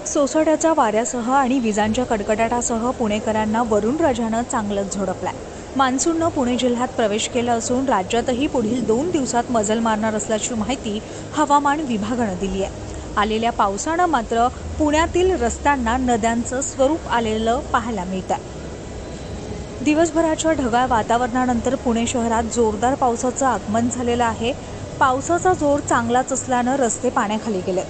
सोसाट्याच्या वाऱ्यासह आणि विजांच्या कडकडाटासह पुणेकरांना वरुणराजानं चांगलंच झोडपलाय। मान्सूननं पुणे जिल्ह्यात प्रवेश केला असून राज्यातही पुढील 2 दिवसात मजल मारणार असल्याची माहिती हवामान विभागानं दिली आहे। आलेल्या पावसानं मात्र पुण्यातील रस्त्यांना नद्यांचं स्वरूप आलेलं पाहायला मिळतंय। दिवसभराच्या ढगाळ वातावरणानंतर पुणे शहरात जोरदार पावसाचं आगमन झालेलं आहे। पावसाचा जोर चांगलाच असल्यानं रस्ते पाण्याखाली गेले।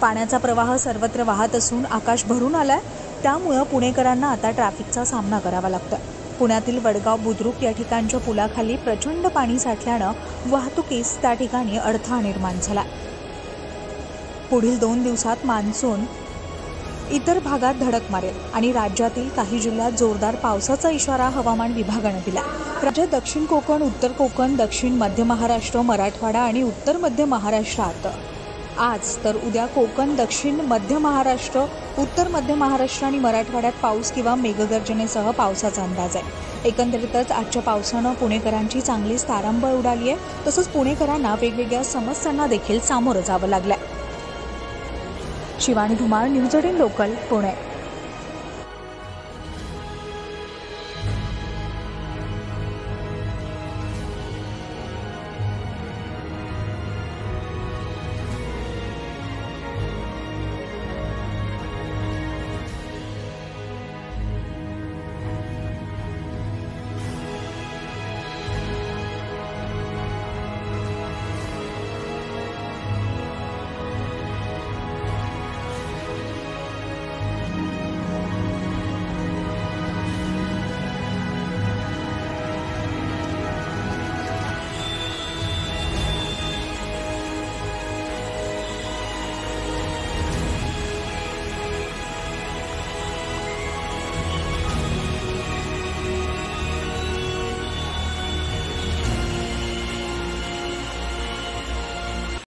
पाण्याचा प्रवाह सर्वत्र वाहत असून आकाश भरून आलाय, त्यामुळे पुणेकरांना आता ट्रॅफिकचा सामना करावा लागतोय। पुण्यातील वडगाव बुद्रुक या ठिकाणच्या पुलाखाली प्रचंड पाणी साठल्यानं वाहतुकीस त्या ठिकाणी अडथळा निर्माण झाला। पुढील 2 दिवसात मान्सून इतर भागात धडक मारेल आणि राज्यातील काही जिल्ह्यात जोरदार पावसाचा इशारा हवामान विभागानं दिला। राज्यात दक्षिण कोकण, उत्तर कोकण, दक्षिण मध्य महाराष्ट्र, मराठवाडा आणि उत्तर मध्य महाराष्ट्रात आज तर उद्या कोकण, दक्षिण मध्य महाराष्ट्र, उत्तर मध्य महाराष्ट्र आणि मराठवाड्यात पाऊस किंवा मेघगर्जनेसह पावसाचा अंदाज आहे। एकंदरीतच आजच्या पावसानं पुणेकरांची चांगलीच तारांबळ उडाली आहे। तसंच पुणेकरांना वेगवेगळ्या समस्यांना देखील सामोरं जावं लागलंय। Shivani Dhumal, news 18 local, Pune.